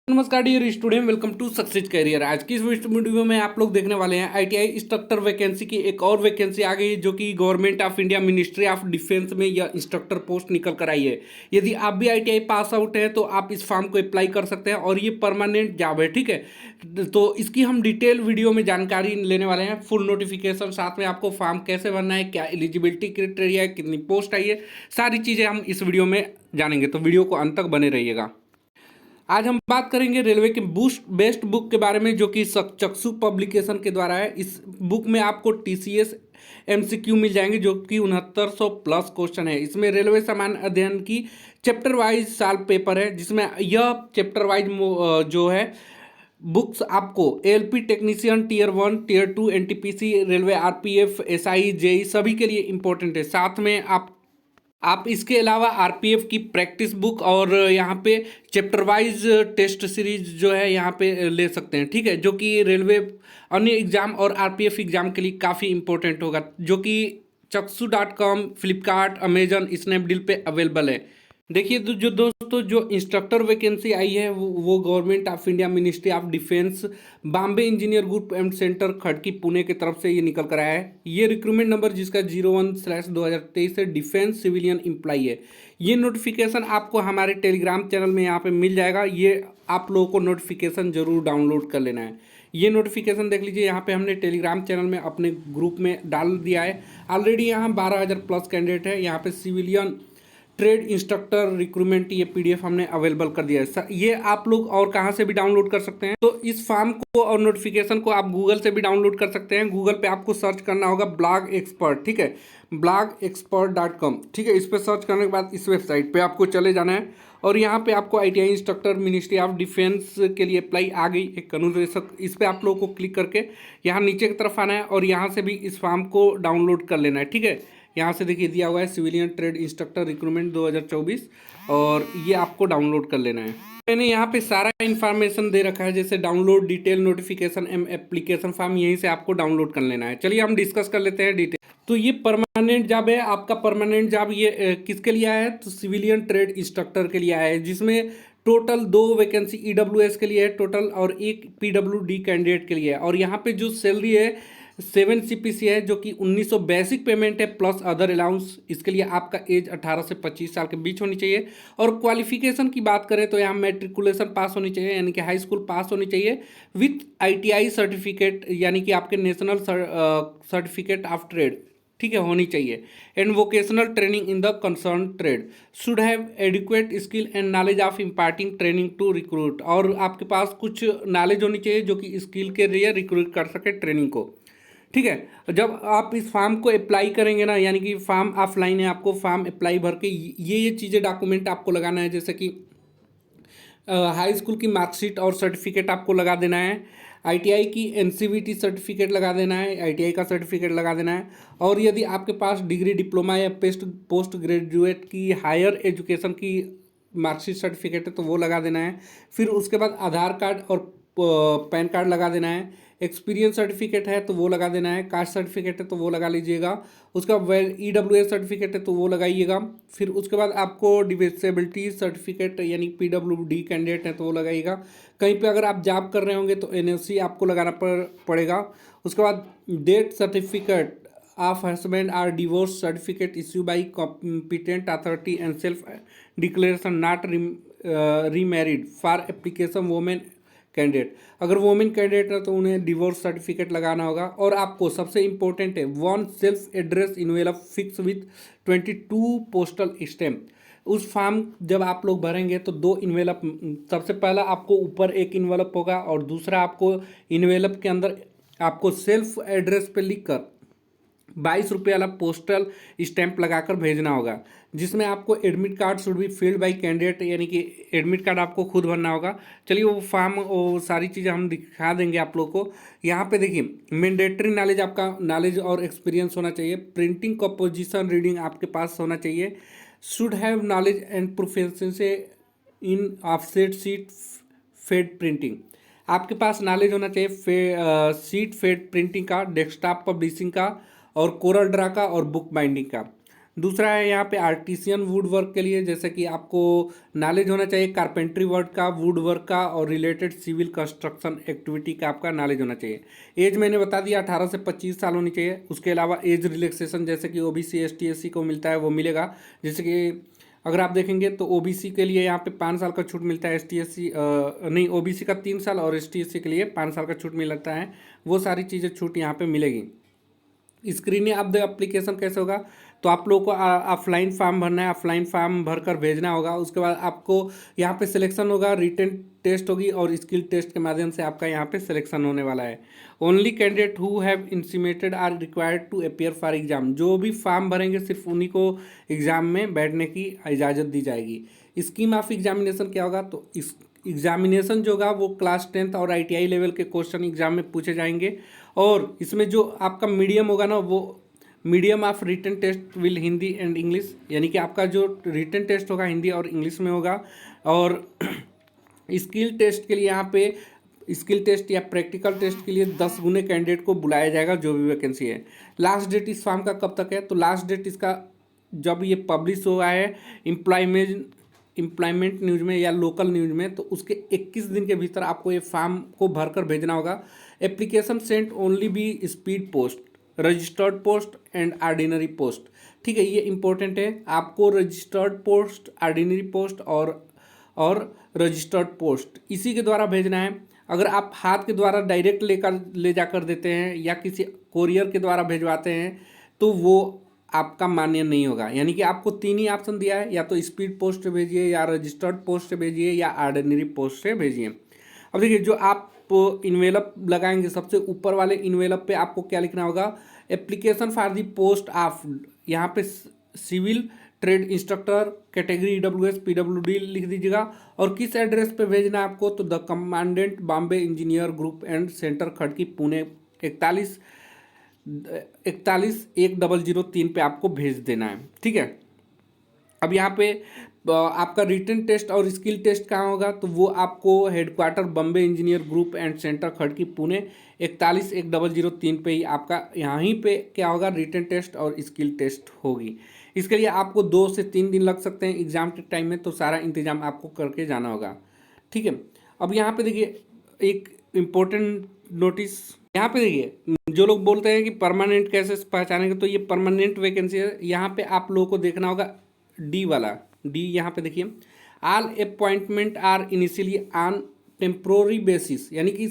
नमस्कार dear student, welcome to success career. आज की इस वीडियो में आप लोग देखने वाले हैं आईटीआई इंस्ट्रक्टर वैकेंसी की एक और वैकेंसी आ गई है जो कि government of India ministry of defence में यह इंस्ट्रक्टर पोस्ट निकल कर आई है। यदि आप भी आईटीआई पास आउट हैं तो आप इस फॉर्म को अप्लाई कर सकते हैं और ये परमानेंट जॉब है, ठीक है। तो इसकी हम डिटेल वीडियो में जानकारी लेने वाले हैं, फुल नोटिफिकेशन, साथ में आपको फॉर्म कैसे भरना है, क्या एलिजिबिलिटी क्राइटेरिया है, कितनी पोस्ट आई है, सारी चीज़ें हम इस वीडियो में जानेंगे। तो वीडियो को अंत तक बने रहिएगा। आज हम बात करेंगे रेलवे के बूस्ट बेस्ट बुक के बारे में जो कि चक्षु पब्लिकेशन के द्वारा है। इस बुक में आपको टीसीएस एमसीक्यू मिल जाएंगे जो कि 6900 प्लस क्वेश्चन है। इसमें रेलवे सामान्य अध्ययन की चैप्टर वाइज साल पेपर है, जिसमें यह चैप्टर वाइज जो है बुक्स आपको LP technician tier 1 tier 2 NTPC railway RPF SI JE सभी के लिए इंपॉर्टेंट है। साथ में आप इसके अलावा आरपीएफ की प्रैक्टिस बुक और यहाँ पे चैप्टर वाइज टेस्ट सीरीज जो है यहाँ पे ले सकते हैं, ठीक है, जो कि रेलवे अन्य एग्जाम और आरपीएफ एग्जाम के लिए काफ़ी इंपॉर्टेंट होगा, जो कि चक्षु.com, फ्लिपकार्ट, अमेजन, स्नैपडील पे अवेलेबल है। देखिए जो दोस्तों, जो इंस्ट्रक्टर वैकेंसी आई है वो government of India ministry of defence Bombay engineer group and centre Khadki Pune की तरफ से ये निकल कर आया है। ये रिक्रूटमेंट नंबर जिसका 01/2023 से डिफेंस सिविलियन एम्प्लॉई है। ये नोटिफिकेशन आपको हमारे टेलीग्राम चैनल में यहाँ पे मिल जाएगा। ये आप लोगों को नोटिफिकेशन जरूर डाउनलोड कर लेना है। ये नोटिफिकेशन देख लीजिए, यहाँ पे हमने टेलीग्राम चैनल में अपने ग्रुप में डाल दिया है। ऑलरेडी यहाँ 12,000 प्लस कैंडिडेट है। यहाँ पे सिविलियन ट्रेड इंस्ट्रक्टर रिक्रूटमेंट ये पीडीएफ हमने अवेलेबल कर दिया है। ये आप लोग और कहाँ से भी डाउनलोड कर सकते हैं। तो इस फॉर्म को और नोटिफिकेशन को आप गूगल से भी डाउनलोड कर सकते हैं। गूगल पे आपको सर्च करना होगा ब्लॉग एक्सपर्ट, ठीक है, blogexpert.com, ठीक है। इस पर सर्च करने के बाद इस वेबसाइट पे आपको चले जाना है और यहाँ पे आपको ITI instructor ministry of defence के लिए अप्लाई आ गई एक अनुदेशक। इस पर आप लोगों को क्लिक करके यहाँ नीचे की तरफ आना है और यहाँ से भी इस फॉर्म को डाउनलोड कर लेना है, ठीक है। यहाँ से देखिए दिया हुआ है सिविलियन ट्रेड इंस्ट्रक्टर रिक्रूटमेंट 2024 और ये आपको डाउनलोड कर लेना है। मैंने यहाँ पे सारा इन्फॉर्मेशन दे रखा है, जैसे download detail notification application form, यहीं से आपको डाउनलोड कर लेना है। चलिए हम डिस्कस कर लेते हैं डिटेल। तो ये परमानेंट जॉब है। आपका परमानेंट जॉब ये किसके लिए आया है? तो सिविलियन ट्रेड इंस्ट्रक्टर के लिए आया है, जिसमें टोटल 2 वैकेंसी ईडब्ल्यूएस के लिए है टोटल और एक पीडब्ल्यूडी कैंडिडेट के लिए है। और यहाँ पे जो सैलरी है 7 सीपीसी है, जो कि 1900 बेसिक पेमेंट है प्लस अदर अलाउंस। इसके लिए आपका एज 18 से 25 साल के बीच होनी चाहिए। और क्वालिफिकेशन की बात करें तो यहाँ मैट्रिकुलेशन पास होनी चाहिए, यानी कि हाई स्कूल पास होनी चाहिए विथ आईटीआई सर्टिफिकेट, यानी कि आपके नेशनल सर्टिफिकेट ऑफ ट्रेड, ठीक है, होनी चाहिए। And vocational training in the concern trade should have adequate skill and knowledge of imparting training to recruit. और आपके पास कुछ नॉलेज होनी चाहिए जो कि स्किल के लिए रिक्रूट कर सके ट्रेनिंग को, ठीक है। जब आप इस फॉर्म को अप्लाई करेंगे ना, यानी कि फॉर्म ऑफलाइन है, आपको फॉर्म अप्लाई भर के ये चीज़ें डॉक्यूमेंट आपको लगाना है, जैसे कि हाई स्कूल की मार्कशीट और सर्टिफिकेट आपको लगा देना है, आईटीआई की एनसीवीटी सर्टिफिकेट लगा देना है, आईटीआई का सर्टिफिकेट लगा देना है। और यदि आपके पास डिग्री डिप्लोमा या पोस्ट ग्रेजुएट की हायर एजुकेशन की मार्कशीट सर्टिफिकेट है तो वो लगा देना है। फिर उसके बाद आधार कार्ड और पैन कार्ड लगा देना है। एक्सपीरियंस सर्टिफिकेट है तो वो लगा देना है। कास्ट सर्टिफिकेट है तो वो लगा लीजिएगा। उसका ईडब्ल्यूएस सर्टिफिकेट है तो वो लगाइएगा। फिर उसके बाद आपको डिसेबिलिटी सर्टिफिकेट यानी पीडब्ल्यूडी कैंडिडेट है तो वो लगाइएगा। कहीं पे अगर आप जॉब कर रहे होंगे तो एनओसी आपको लगाना पड़ेगा। उसके बाद death certificate of husband or divorce certificate issue by competent authority and self declaration not remarried for application women candidate. अगर वोमेन कैंडिडेट है तो उन्हें डिवोर्स सर्टिफिकेट लगाना होगा। और आपको सबसे इंपॉर्टेंट है 1 self address envelope fix with 22 postal stamp. उस फॉर्म जब आप लोग भरेंगे तो 2 इन्वेलप, सबसे पहला आपको ऊपर एक इन्वेलप होगा और दूसरा आपको इन्वेलप के अंदर आपको सेल्फ एड्रेस पे लिखकर 22 रुपये वाला पोस्टल स्टैंप लगाकर भेजना होगा, जिसमें आपको admit card should be filled by candidate, यानी कि एडमिट कार्ड आपको खुद भरना होगा। चलिए वो फॉर्म वो सारी चीज़ें हम दिखा देंगे आप लोग को। यहाँ पे देखिए मैंडेटरी नॉलेज, आपका नॉलेज और एक्सपीरियंस होना चाहिए। प्रिंटिंग कंपोजिशन रीडिंग आपके पास होना चाहिए। Should have knowledge and proficiency in offset sheet fed printing, आपके पास नॉलेज होना चाहिए सीट फेड प्रिंटिंग का, डेस्कटॉप पब्लिशिंग का और कोरल ड्रा का और बुक बाइंडिंग का। दूसरा है यहाँ पे आर्टिसियन वुड वर्क के लिए, जैसे कि आपको नॉलेज होना चाहिए कारपेंट्री वर्क का, वुड वर्क का और रिलेटेड सिविल कंस्ट्रक्शन एक्टिविटी का आपका नॉलेज होना चाहिए। एज मैंने बता दिया 18 से 25 साल होनी चाहिए। उसके अलावा एज रिलैक्सेशन जैसे कि ओबीसी एसटी एससी को मिलता है वो मिलेगा। जैसे कि अगर आप देखेंगे तो ओबीसी के लिए यहाँ पे 5 साल का छूट मिलता है, एसटी एससी नहीं, ओबीसी का 3 साल और एसटी एससी के लिए 5 साल का छूट मिलता है। वो सारी चीज़ें छूट यहाँ पे मिलेगी। स्क्रीनिंग ऑफ द एप्लीकेशन कैसे होगा, तो आप लोगों को ऑफलाइन फॉर्म भरना है, ऑफलाइन फॉर्म भरकर भेजना होगा। उसके बाद आपको यहाँ पे सिलेक्शन होगा, रिटन टेस्ट होगी और स्किल टेस्ट के माध्यम से आपका यहाँ पे सिलेक्शन होने वाला है। Only candidate who have intimated are required to appear for exam, जो भी फॉर्म भरेंगे सिर्फ उन्हीं को एग्जाम में बैठने की इजाज़त दी जाएगी। स्कीम ऑफ एग्जामिनेशन क्या होगा, तो इस एग्जामिनेशन जो होगा वो क्लास 10th और ITI लेवल के क्वेश्चन एग्जाम में पूछे जाएंगे। और इसमें जो आपका मीडियम होगा ना, वो medium of written test will Hindi and English, यानी कि आपका जो रिटन टेस्ट होगा हिंदी और इंग्लिश में होगा। और स्किल टेस्ट के लिए यहाँ पे स्किल टेस्ट या प्रैक्टिकल टेस्ट के लिए 10 गुने कैंडिडेट को बुलाया जाएगा जो भी वैकेंसी है। लास्ट डेट इस फॉर्म का कब तक है, तो लास्ट डेट इसका जब ये पब्लिश हुआ है एम्प्लॉयमेंट न्यूज़ में या लोकल न्यूज़ में, तो उसके 21 दिन के भीतर आपको ये फॉर्म को भरकर भेजना होगा। Application sent only by speed post, registered post and ordinary post. ठीक है, ये इंपॉर्टेंट है। आपको रजिस्टर्ड पोस्ट, ऑर्डिनरी पोस्ट और रजिस्टर्ड पोस्ट इसी के द्वारा भेजना है। अगर आप हाथ के द्वारा डायरेक्ट ले जाकर देते हैं या किसी कोरियर के द्वारा भेजवाते हैं तो वो आपका मान्य नहीं होगा। यानी कि आपको 3 ही ऑप्शन दिया है, या तो स्पीड पोस्ट से भेजिए, या रजिस्टर्ड पोस्ट से भेजिए, या ऑर्डिनरी पोस्ट से भेजिए। अब देखिए, जो आप इन्वेलप लगाएंगे सबसे ऊपर वाले इन्वेलप पे आपको क्या लिखना होगा, application for the post of, यहाँ पे civil trade instructor category EWS PWD लिख दीजिएगा। और किस एड्रेस पे भेजना है आपको, तो the commandant Bombay engineer group and centre Khadki Pune 411003 पे आपको भेज देना है। ठीक है, अब यहाँ पे आपका रिटन टेस्ट और स्किल टेस्ट कहाँ होगा, तो वो आपको headquarter Bombay engineer group and centre Khadki Pune 411003 पे ही आपका यहीं पे क्या होगा, रिटन टेस्ट और स्किल टेस्ट होगी। इसके लिए आपको 2 से 3 दिन लग सकते हैं एग्जाम के टाइम में, तो सारा इंतजाम आपको करके जाना होगा। ठीक है, अब यहाँ पे देखिए एक इम्पोर्टेंट नोटिस, यहाँ पे देखिए जो लोग बोलते हैं कि परमानेंट कैसे पहचानेंगे, तो ये परमानेंट वैकेंसी है। यहाँ पे आप लोगों को देखना होगा डी वाला, डी यहाँ पे देखिए, all appointment are initially on temporary basis, यानी कि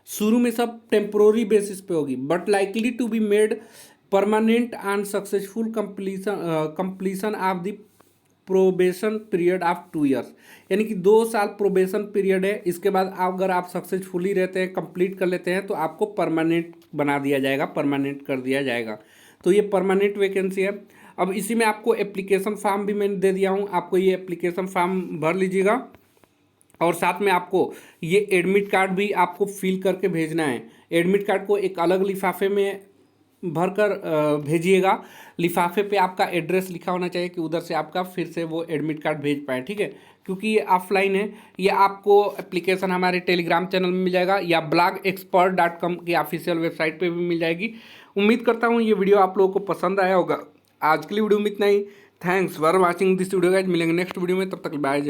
शुरू में सब टेम्प्रोरी बेसिस पे होगी, but likely to be made permanent on successful completion of the probation period of 2 years, यानी कि 2 साल प्रोबेशन पीरियड है। इसके बाद अगर आप सक्सेसफुली रहते हैं, कंप्लीट कर लेते हैं, तो आपको परमानेंट बना दिया जाएगा, परमानेंट कर दिया जाएगा। तो ये परमानेंट वैकेंसी है। अब इसी में आपको एप्लीकेशन फॉर्म भी मैंने दे दिया हूँ, आपको ये एप्लीकेशन फॉर्म भर लीजिएगा। और साथ में आपको ये एडमिट कार्ड भी आपको फिल करके भेजना है। एडमिट कार्ड को एक अलग लिफाफे में भर कर भेजिएगा। लिफाफे पे आपका एड्रेस लिखा होना चाहिए कि उधर से आपका फिर से वो एडमिट कार्ड भेज पाए। ठीक है, क्योंकि ये ऑफलाइन है। ये आपको एप्लीकेशन हमारे टेलीग्राम चैनल में मिल जाएगा या blogexpert.com की ऑफिशियल वेबसाइट पे भी मिल जाएगी। उम्मीद करता हूँ ये वीडियो आप लोगों को पसंद आया होगा। आज के लिए वीडियो में इतना ही। Thanks for watching this video guys. मिलेंगे नेक्स्ट वीडियो में, तब तक बाय।